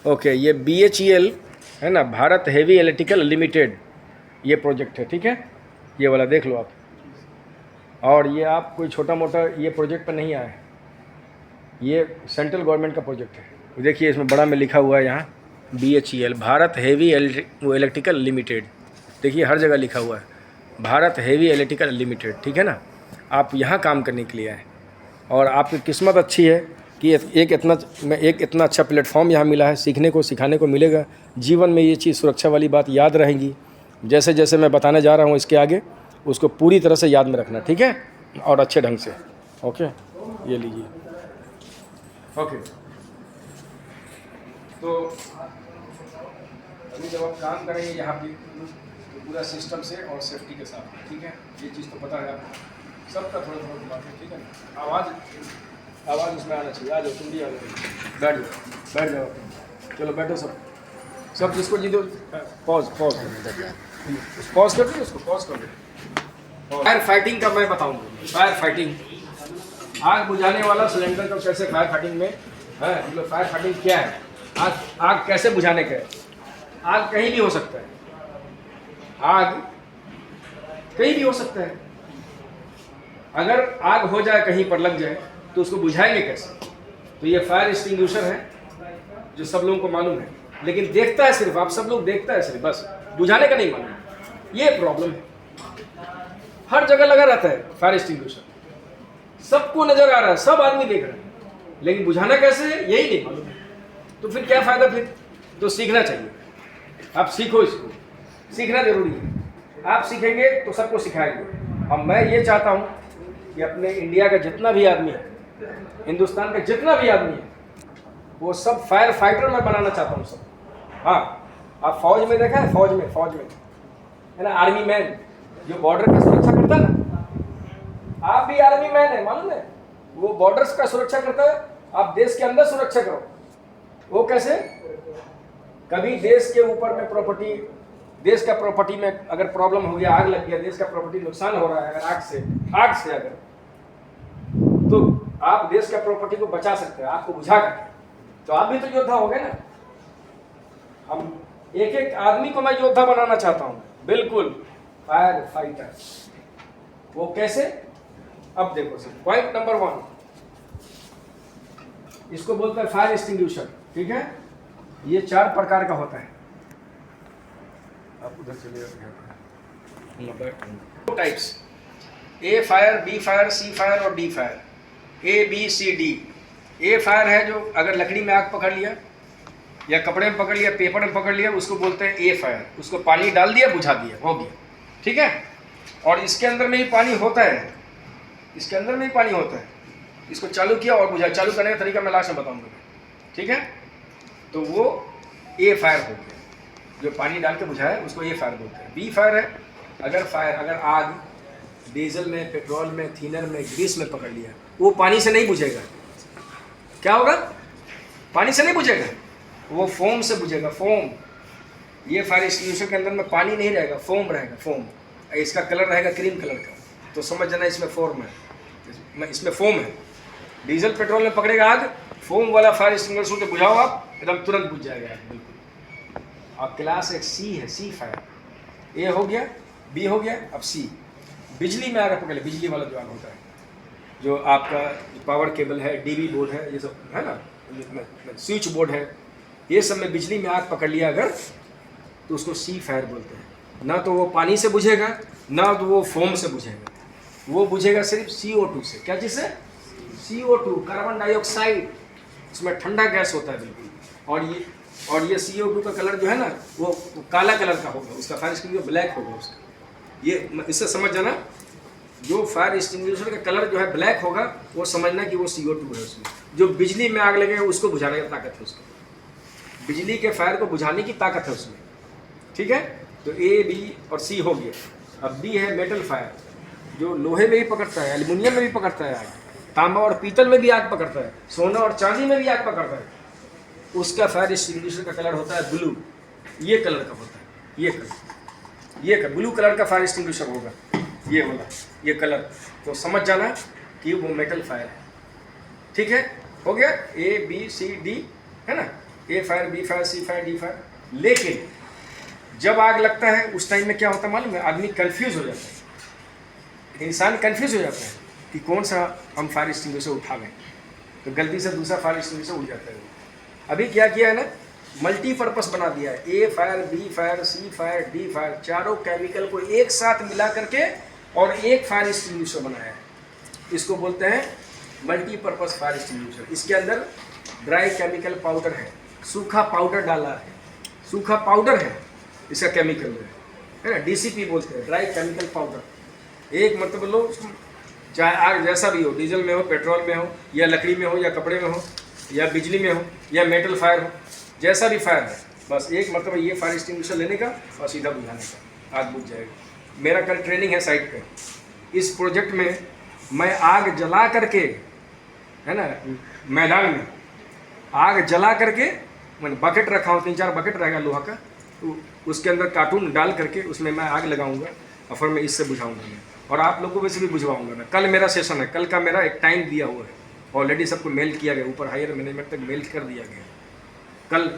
Okay, ये BHEL है ना, भारत हेवी इलेक्ट्रिकल लिमिटेड, ये प्रोजेक्ट है, ठीक है, ये वाला देख लो आप। और ये आप कोई छोटा मोटा ये प्रोजेक्ट पर नहीं आए, ये सेंट्रल गवर्नमेंट का प्रोजेक्ट है। देखिए इसमें बड़ा में लिखा हुआ है यहाँ BHEL, Bharat heavy electrical limited. देखिए हर जगह लिखा हुआ है भारत हेवी इलेक्ट्रिकल लिमिटेड, ठीक है ना। आप यहाँ काम करने के लिए आए और आपकी किस्मत अच्छी है कि एक इतना अच्छा प्लेटफॉर्म यहाँ मिला है, सीखने को सिखाने को मिलेगा। जीवन में ये चीज़ सुरक्षा वाली बात याद रहेंगी। जैसे जैसे मैं बताने जा रहा हूँ इसके आगे, उसको पूरी तरह से याद में रखना, ठीक है, और अच्छे ढंग से। ओके, ये लीजिए। ओके, तो अभी जब आप काम करेंगे यहाँ पे तो पूरा सिस्टम से और सेफ्टी के साथ, ठीक है, ये चीज़ तो पता है आपको, सबका थोड़ा थोड़ा बात है, ठीक है ना। आवाज़ इसमें आना चाहिए। आ जाओ, तुम भी आ जाओ, बैठ जाओ, चलो बैठो सब जिसको जी दो। पॉज कर दो, उसको पॉज कर दो। फायर फाइटिंग का मैं बताऊंगा। फायर फाइटिंग, आग बुझाने वाला सिलेंडर का कैसे फायर फाइटिंग में है, मतलब फायर फाइटिंग क्या है, आग कैसे बुझाने का है। आग कहीं भी हो सकता है, आग कहीं भी हो सकता है। अगर आग हो जाए, कहीं पर लग जाए, तो उसको बुझाएंगे कैसे। तो ये फायर एक्सटिंग्विशर है जो सब लोगों को मालूम है, लेकिन देखता है सिर्फ, आप सब लोग देखता है सिर्फ, बस बुझाने का नहीं मालूम। ये प्रॉब्लम है, हर जगह लगा रहता है फायर एक्सटिंग्विशर, सबको नजर आ रहा है, सब आदमी देख रहे हैं, लेकिन बुझाना कैसे है यही नहीं मालूम है। तो फिर क्या फायदा। फिर तो सीखना चाहिए, आप सीखो, इसको सीखना जरूरी है। आप सीखेंगे तो सबको सिखाएंगे। अब मैं ये चाहता हूँ कि अपने इंडिया का जितना भी आदमी है, हिंदुस्तान का जितना भी आदमी है, वो सब फायर फाइटर मैं बनाना चाहता हूँ सब। हाँ, आप फौज में देखा है, फौज में है ना, आर्मी मैन जो बॉर्डर की सुरक्षा करता है ना, आप भी आर्मी मैन है, मालूम है। वो बॉर्डर्स का सुरक्षा करता है, आप देश के अंदर सुरक्षा करो। वो कैसे, कभी देश के ऊपर में प्रॉपर्टी, देश का प्रॉपर्टी में अगर प्रॉब्लम हो गया, आग लग गया, देश का प्रॉपर्टी नुकसान हो रहा है अगर आग से अगर, तो आप देश का प्रॉपर्टी को बचा सकते हैं, आपको बुझा कर। तो आप भी तो योद्धा हो गए ना। हम एक एक आदमी को मैं योद्धा बनाना चाहता हूं, बिल्कुल फायर फाइटर। वो कैसे, अब देखो सर, पॉइंट नंबर 1, इसको बोलते हैं फायर एक्सटिंग्विशर, ठीक है। ये 4 प्रकार का होता है। आप उधर चलिए, टाइप्स, ए fire, B fire, C fire और डी फायर। ABCD। ए फायर है जो अगर लकड़ी में आग पकड़ लिया या कपड़े में पकड़ लिया, पेपर में पकड़ लिया, उसको बोलते हैं ए फायर। उसको पानी डाल दिया, बुझा दिया, हो गया, ठीक है। और इसके अंदर में ही पानी होता है, इसके अंदर में ही पानी होता है। इसको चालू किया और बुझा। चालू करने का तरीका मैं लास्ट में बताऊंगा, ठीक है। तो वो ए फायर हो गया, जो पानी डाल के बुझाया, उसको ए फायर बोलते हैं। बी फायर है अगर आग डीजल में, पेट्रोल में, थिनर में, ग्रीस में पकड़ लिया, वो पानी से नहीं बुझेगा। क्या होगा, पानी से नहीं बुझेगा, वो फोम से बुझेगा, फोम। ये फायर एक्सटिंग्विशर के अंदर में पानी नहीं रहेगा, फोम रहेगा, फोम। इसका कलर रहेगा क्रीम कलर का, तो समझ जाना इसमें फोम है, इसमें फोम है। डीजल पेट्रोल में पकड़ेगा आग, फोम वाला फायर एक्सटिंग्विशर से बुझाओ आप, एकदम तुरंत बुझ जाएगा आग, बिल्कुल। और क्लास एक सी है, सी फायर। ए हो गया, बी हो गया, अब सी। बिजली में आग पकड़ ले, बिजली वाला जो आग होता है, जो आपका पावर केबल है, DB बोर्ड है, ये सब है ना, स्विच बोर्ड है, ये सब में बिजली में आग पकड़ लिया अगर, तो उसको सी फायर बोलते हैं। ना तो वो पानी से बुझेगा, ना तो वो फोम से बुझेगा, वो बुझेगा सिर्फ CO2 से। क्या चीज़ से, CO2, कार्बन डाइऑक्साइड। उसमें ठंडा गैस होता है बिल्कुल। और ये CO2 का कलर जो है ना, वो काला कलर का होगा, उसका फायर एक्सटिंग्विशर ब्लैक होगा उसका। ये इससे समझ जाना, जो फायर एक्सटिंग्विशर का कलर जो है ब्लैक होगा, वो समझना कि वो CO2 है उसमें। जो बिजली में आग लगेगा उसको बुझाने की ताकत है उसकी, बिजली के फायर को बुझाने की ताकत है उसमें, ठीक है। तो A, B और C हो गया। अब B है मेटल फायर, जो लोहे में भी पकड़ता है, एल्युमिनियम में भी पकड़ता है आग, तांबा और पीतल में भी आग पकड़ता है, सोना और चांदी में भी आग पकड़ता है। उसका फायर एक्सटिंग्विशर का कलर होता है ब्लू, ये कलर का होता है, ये ब्लू कलर का फायर एक्सटिंग्विशर होगा, ये वाला, ये कलर। तो समझ जाना कि वो मेटल फायर है, ठीक है। हो गया A, B, C, D, है ना। ए fire, B fire, C fire, D fire. लेकिन जब आग लगता है उस टाइम में क्या होता है मालूम है? आदमी कंफ्यूज हो जाता है, इंसान कंफ्यूज हो जाता है कि कौन सा हम फायर एक्सटिंग्विशर उठावें, तो गलती से दूसरा फायर एक्सटिंग्विशर उठ जाता है। अभी क्या किया है ना, मल्टीपर्पस बना दिया है। ए fire, B fire, C fire, D fire, चारों केमिकल को एक साथ मिला करके और एक फायर एक्सटिंग्विशर बनाया है। इसको बोलते हैं मल्टीपर्पस फायर एक्सटिंग्विशर। इसके अंदर ड्राई केमिकल पाउडर है, सूखा पाउडर डाला है, सूखा पाउडर है इसका केमिकल में, है ना, डीसीपी बोलते हैं, ड्राई केमिकल पाउडर। एक मतलब लो, चाहे आग जैसा भी हो, डीजल में हो, पेट्रोल में हो, या लकड़ी में हो, या कपड़े में हो, या बिजली में हो, या मेटल फायर हो, जैसा भी फायर है, बस एक मतलब ये फायर एक्सटिंग्विशर लेने का और सीधा बुझाने का, आग बुझ जाएगी। मेरा कल ट्रेनिंग है साइट पे। इस प्रोजेक्ट में मैं आग जला करके, है ना, मैदान में आग जला करके, मैंने बकेट रखा हूँ, 3-4 बकेट रहेगा लोहा का, तो उसके अंदर कार्टून डाल करके उसमें मैं आग लगाऊंगा और फिर मैं इससे बुझाऊंगा मैं, और आप लोगों को से भी बुझवाऊंगा मैं। कल मेरा सेशन है, कल का मेरा एक टाइम दिया हुआ है, ऑलरेडी सबको मेल किया गया, ऊपर हायर मैनेजमेंट तक मेल कर दिया गया। कल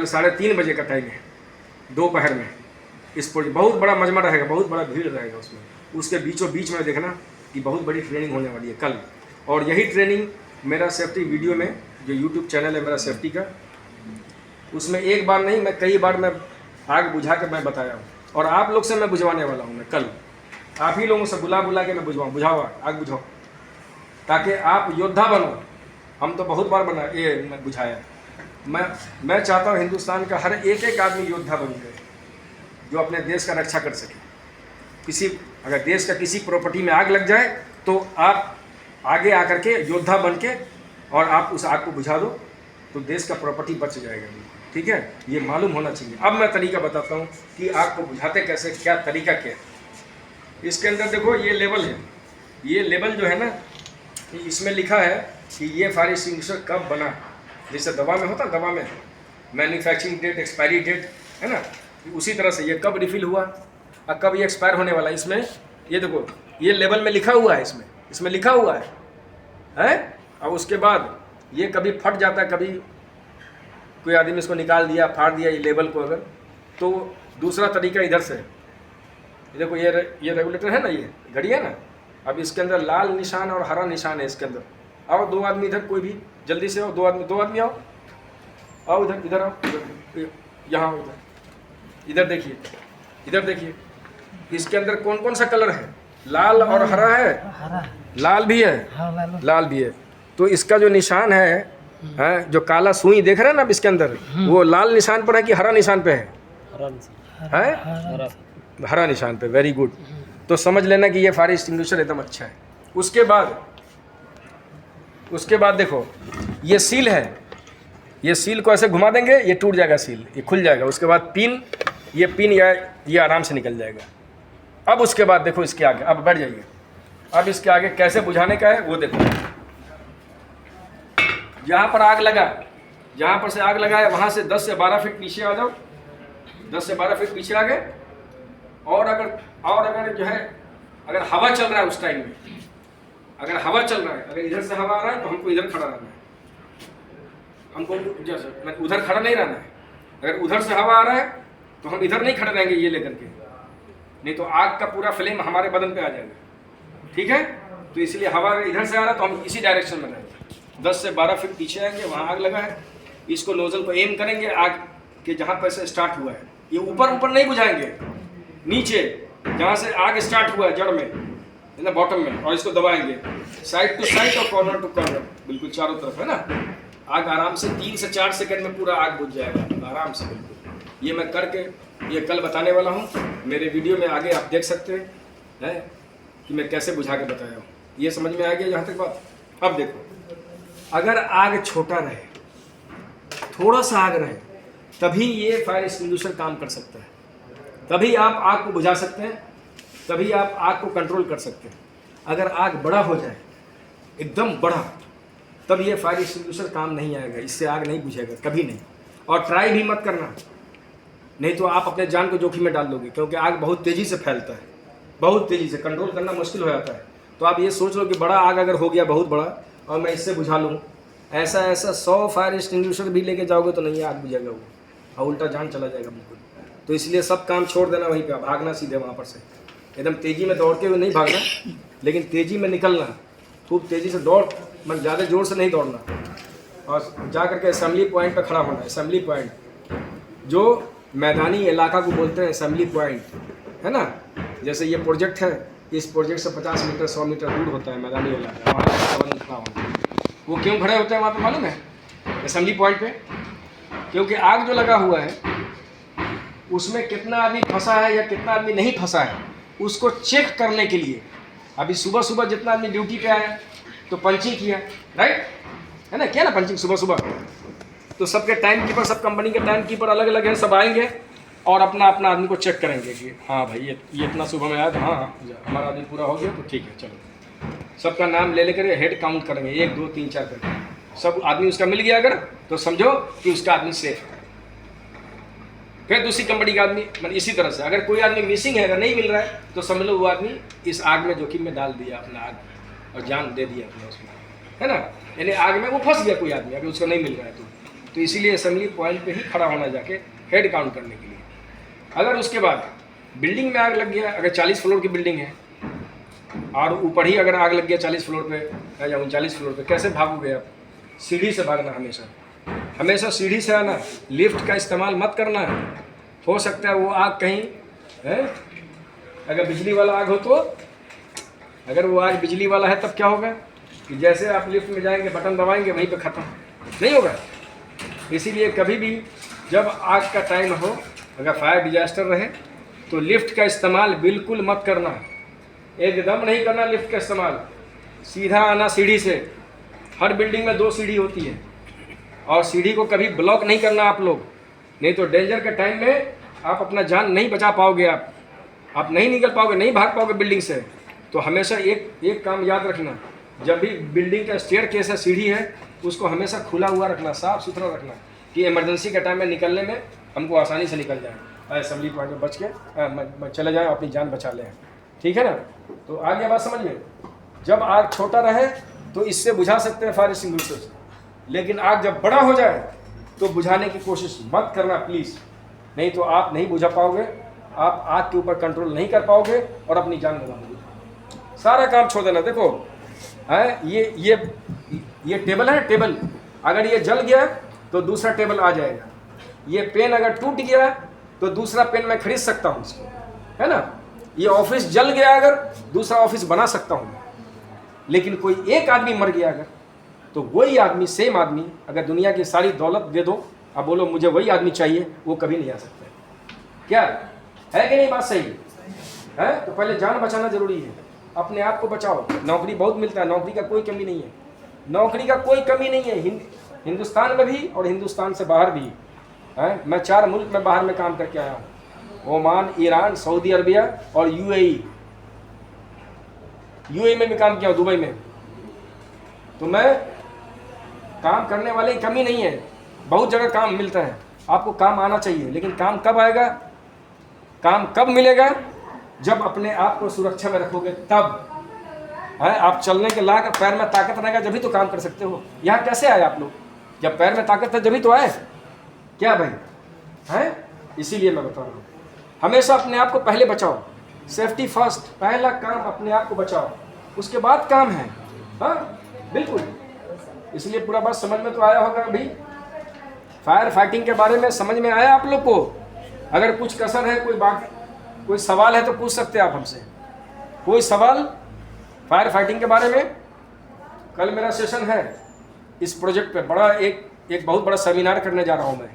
3:30 बजे का टाइम है, दोपहर में। इस पर बहुत बड़ा मजमा रहेगा, बहुत बड़ा भीड़ रहेगा उसमें। उसके बीचों बीच में देखना कि बहुत बड़ी ट्रेनिंग होने वाली है कल। और यही ट्रेनिंग मेरा सेफ्टी वीडियो में, जो यूट्यूब चैनल है मेरा सेफ्टी का, उसमें एक बार नहीं, मैं कई बार मैं आग बुझा के मैं बताया हूँ। और आप लोग से मैं बुझवाने वाला हूँ। मैं कल आप ही लोगों से बुला के मैं बुझाओ आग बुझाओ, ताकि आप योद्धा बनो। हम तो बहुत बार मैं बुझाया। मैं चाहता हूँ हिंदुस्तान का हर एक आदमी योद्धा बन जाए, जो अपने देश का रक्षा कर सके। अगर देश का किसी प्रॉपर्टी में आग लग जाए तो आप आगे आकर के योद्धा बन के और आप उस आग को बुझा दो, तो देश का प्रॉपर्टी बच जाएगा। ठीक है, ये मालूम होना चाहिए। अब मैं तरीका बताता हूँ कि आग को बुझाते कैसे, क्या तरीका क्या है। इसके अंदर देखो ये लेबल है, ये लेबल जो है ना, इसमें लिखा है कि ये फायर एक्सटिंग्विशर कब बना। जैसे दवा में होता है, दवा में मैन्युफैक्चरिंग डेट, एक्सपायरी डेट, है ना, उसी तरह से ये कब रिफिल हुआ और कब ये एक्सपायर होने वाला। इसमें ये देखो, ये लेबल में लिखा हुआ है, इसमें लिखा हुआ है। और उसके बाद ये कभी फट जाता है, कभी कोई आदमी इसको निकाल दिया, फाड़ दिया ये लेबल को अगर, तो दूसरा तरीका इधर से, ये देखो ये रेगुलेटर है ना, ये घड़ी है ना, अब इसके अंदर लाल निशान और हरा निशान है इसके अंदर। आओ 2 आदमी इधर, कोई भी जल्दी से आओ, 2 आदमी आओ इधर आओ, यहाँ आओ, इधर देखिए इसके अंदर कौन कौन सा कलर है, लाल और हरा है, लाल भी है, लाल भी है। तो इसका जो निशान है, जो काला सुई देख रहे हैं ना अब इसके अंदर, वो लाल निशान पर है कि हरा निशान पे है? हरा निशान पे। Very good. तो समझ लेना कि ये फायर एक्सटिंग्विशर एकदम अच्छा है। उसके बाद देखो ये सील है, ये सील को ऐसे घुमा देंगे, ये टूट जाएगा सील, ये खुल जाएगा। उसके बाद पिन, ये आराम से निकल जाएगा। अब उसके बाद देखो इसके आगे, अब बैठ जाइए, अब इसके आगे कैसे बुझाने का है वो देखो। जहाँ पर आग लगा, जहाँ पर से आग लगा है वहाँ से 10 से 12 फीट पीछे आ जाओ, 10 से 12 फीट पीछे आ गए। और अगर जो है, अगर हवा चल रहा है उस टाइम में, अगर हवा चल रहा है, अगर इधर से हवा आ रहा है तो हमको इधर खड़ा रहना है, हमको जैसे उधर खड़ा नहीं रहना है। अगर उधर से हवा आ रहा है तो हम इधर नहीं खड़े रहेंगे ये लेकर के, नहीं तो आग का पूरा फ्लेम हमारे बदन पे आ जाएगा। ठीक है, तो इसलिए हवा इधर से आ रहा है तो हम इसी डायरेक्शन में रहेंगे। 10 से 12 फीट पीछे आएंगे, वहाँ आग लगा है, इसको नोजल को एम करेंगे आग के जहाँ पर से स्टार्ट हुआ है। ये ऊपर नहीं बुझाएंगे, नीचे जहाँ से आग स्टार्ट हुआ है जड़ में, ना बॉटम में, और इसको दबाएंगे साइड टू साइड और कॉर्नर टू कॉर्नर, बिल्कुल चारों तरफ, है ना। आग आराम से 3 से 4 सेकंड में पूरा आग बुझ जाएगा आराम से, बिल्कुल। ये मैं करके ये कल बताने वाला हूँ। मेरे वीडियो में आगे आप देख सकते हैं कि मैं कैसे बुझा के बताया हूँ। ये समझ में आ गया यहाँ तक बात। अब देखो, अगर आग छोटा रहे, थोड़ा सा आग रहे, तभी ये फायर एक्सटिंग्विशर काम कर सकता है, तभी आप आग को बुझा सकते हैं, तभी आप आग को कंट्रोल कर सकते हैं। अगर आग बड़ा हो जाए, एकदम बड़ा, तब ये फायर एक्सटिंग्विशर काम नहीं आएगा, इससे आग नहीं बुझेगा कभी नहीं। और ट्राई भी मत करना, नहीं तो आप अपने जान को जोखिम में डाल दोगे, क्योंकि आग बहुत तेज़ी से फैलता है, बहुत तेज़ी से कंट्रोल करना मुश्किल हो जाता है। तो आप ये सोच लो कि बड़ा आग अगर हो गया बहुत बड़ा और मैं इससे बुझा लूँ ऐसा 100 फायर एक्सटिंग्विशर भी लेके जाओगे तो नहीं आग बुझेगा वो, और उल्टा जान चला जाएगा बिल्कुल। तो इसलिए सब काम छोड़ देना, वहीं पे भागना सीधे वहाँ पर से, एकदम तेज़ी में दौड़ते हुए नहीं भागना, लेकिन तेज़ी में निकलना, खूब तेज़ी से दौड़, मतलब ज़्यादा ज़ोर से नहीं दौड़ना, और जा करके असेंबली पॉइंट पर खड़ा होना। असेंबली पॉइंट जो मैदानी इलाका को बोलते हैं असेंबली पॉइंट, है ना। जैसे ये प्रोजेक्ट है, इस प्रोजेक्ट से 50 मीटर 100 मीटर दूर होता है मैदानी इलाका, वहाँ पर खड़ा होना। वो क्यों खड़े होते हैं वहाँ पे मालूम है, असेंबली पॉइंट पे? क्योंकि आग जो लगा हुआ है उसमें कितना आदमी फंसा है या कितना आदमी नहीं फंसा है, उसको चेक करने के लिए। अभी सुबह सुबह जितना आदमी ड्यूटी पे आया तो पंचिंग किया, राइट, है ना, किया ना पंचिंग सुबह सुबह। तो सबके टाइम कीपर, सब कंपनी के टाइम कीपर अलग अलग हैं, सब आएंगे और अपना अपना आदमी को चेक करेंगे कि हाँ भाई ये इतना सुबह में आया था, हाँ हमारा आदमी पूरा हो गया तो ठीक है चलो। सबका नाम ले लेकर हेड काउंट करेंगे, 1 2 3 4 करके। सब आदमी उसका मिल गया अगर, तो समझो कि उसका आदमी सेफ है। फिर दूसरी कंपनी का आदमी, मतलब इसी तरह से अगर कोई आदमी मिसिंग है, अगर नहीं मिल रहा है, तो समझ लो वो आदमी इस आग में जोखिम में डाल दिया अपना आग और जान दे दिया अपना उसमें, है ना। यानी आग में वो फंस गया कोई आदमी, अगर उसको नहीं मिल रहा है तो इसीलिए असेंबली पॉइंट पे ही खड़ा होना जाके हेड काउंट करने के लिए। अगर उसके बाद बिल्डिंग में आग लग गया, अगर 40 फ्लोर की बिल्डिंग है और ऊपर ही अगर आग लग गया 40 फ्लोर पे या 39 फ्लोर पे, कैसे भागोगे आप? सीढ़ी से भागना, हमेशा सीढ़ी से आना, लिफ्ट का इस्तेमाल मत करना है। हो सकता है वो आग कहीं है, अगर बिजली वाला आग हो तो, अगर वो आग बिजली वाला है तब क्या होगा कि जैसे आप लिफ्ट में जाएंगे बटन दबाएंगे वहीं पे ख़त्म नहीं होगा। इसीलिए कभी भी जब आग का टाइम हो, अगर फायर डिजास्टर रहे, तो लिफ्ट का इस्तेमाल बिल्कुल मत करना, एकदम नहीं करना लिफ्ट का इस्तेमाल। सीधा आना सीढ़ी से। हर बिल्डिंग में 2 सीढ़ी होती है और सीढ़ी को कभी ब्लॉक नहीं करना आप लोग, नहीं तो डेंजर के टाइम में आप अपना जान नहीं बचा पाओगे, आप नहीं निकल पाओगे, नहीं भाग पाओगे बिल्डिंग से। तो हमेशा एक काम याद रखना, जब भी बिल्डिंग का स्टेयरकेस है, सीढ़ी है, उसको हमेशा खुला हुआ रखना, साफ़ सुथरा रखना, कि इमरजेंसी के टाइम में निकलने में हमको आसानी से निकल जाए, असेंबली पॉइंट में बच के चले जाएँ, अपनी जान बचा लें, ठीक है ना। तो आगे बात समझ में, जब आग छोटा रहे तो इससे बुझा सकते हैं फायर एक्सटिंग्विशर, लेकिन आग जब बड़ा हो जाए तो बुझाने की कोशिश मत करना प्लीज़, नहीं तो आप नहीं बुझा पाओगे, आप आग के ऊपर कंट्रोल नहीं कर पाओगे और अपनी जान गंवा दोगे। सारा काम छोड़ देना। देखो है ये टेबल है, टेबल अगर ये जल गया तो दूसरा टेबल आ जाएगा। ये पेन अगर टूट गया तो दूसरा पेन मैं खरीद सकता हूँ इसको, है ना। ये ऑफिस जल गया अगर, दूसरा ऑफिस बना सकता हूँ। लेकिन कोई एक आदमी मर गया अगर, तो वही आदमी, सेम आदमी, अगर दुनिया की सारी दौलत दे दो, अब बोलो मुझे वही आदमी चाहिए, वो कभी नहीं आ सकता। क्या है कि नहीं बात सही है? तो पहले जान बचाना जरूरी है, अपने आप को बचाओ। नौकरी बहुत मिलता है, नौकरी का कोई कमी नहीं है, नौकरी का कोई कमी नहीं है, हिंदुस्तान में भी और हिंदुस्तान से बाहर भी है। मैं 4 मुल्क में बाहर में काम करके आया हूँ, ओमान, ईरान, सऊदी अरबिया और यूएई में भी काम किया हूँ, दुबई में। तो मैं काम करने वाले की कमी नहीं है, बहुत जगह काम मिलता है, आपको काम आना चाहिए। लेकिन काम कब आएगा, काम कब मिलेगा? जब अपने आप को सुरक्षा में रखोगे तब है। आप चलने के लायक, पैर में ताकत रहेगा जब ही तो काम कर सकते हो। यहाँ कैसे आए आप लोग? जब पैर में ताकत है जब ही तो आए, क्या भाई है? इसीलिए मैं बता रहा हूँ, हमेशा अपने आप को पहले बचाओ, सेफ्टी फर्स्ट, पहला काम अपने आप को बचाओ, उसके बाद काम है। हाँ बिल्कुल, इसलिए पूरा बात समझ में तो आया होगा। अभी फायर फाइटिंग के बारे में समझ में आया आप लोग को? अगर कुछ कसर है, कोई बात, कोई सवाल है तो पूछ सकते हैं आप हमसे। कोई सवाल फायर फाइटिंग के बारे में? कल मेरा सेशन है इस प्रोजेक्ट पे, बड़ा एक बहुत बड़ा सेमिनार करने जा रहा हूँ मैं,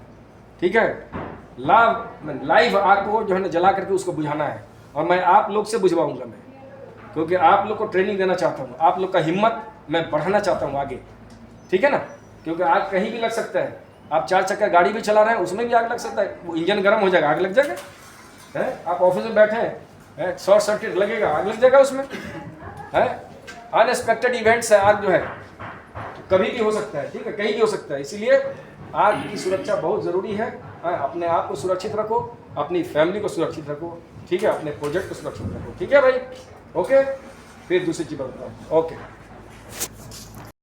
ठीक है। लाइव आग को जो है ना जला करके उसको बुझाना है, और मैं आप लोग से बुझवाऊंगा मैं, क्योंकि आप लोग को ट्रेनिंग देना चाहता हूँ, आप लोग का हिम्मत मैं बढ़ाना चाहता हूँ आगे, ठीक है ना। क्योंकि आग कहीं भी लग सकता है, आप 4 चक्का गाड़ी भी चला रहे हैं उसमें भी आग लग सकता है, वो इंजन गर्म हो जाएगा, आग लग जाएगा है। आप ऑफिस में बैठे हैं, शॉर्ट सर्किट लगेगा, आग लग जाएगा उसमें है। अनएक्सपेक्टेड इवेंट्स है, आग जो है कभी भी हो सकता है, ठीक है, कहीं भी हो सकता है। इसीलिए आग की सुरक्षा बहुत ज़रूरी है। अपने आप को सुरक्षित रखो, अपनी फैमिली को सुरक्षित रखो, ठीक है, अपने प्रोजेक्ट को सुरक्षित रखो, ठीक है भाई। ओके, फिर दूसरी चीज़ बताओ। ओके।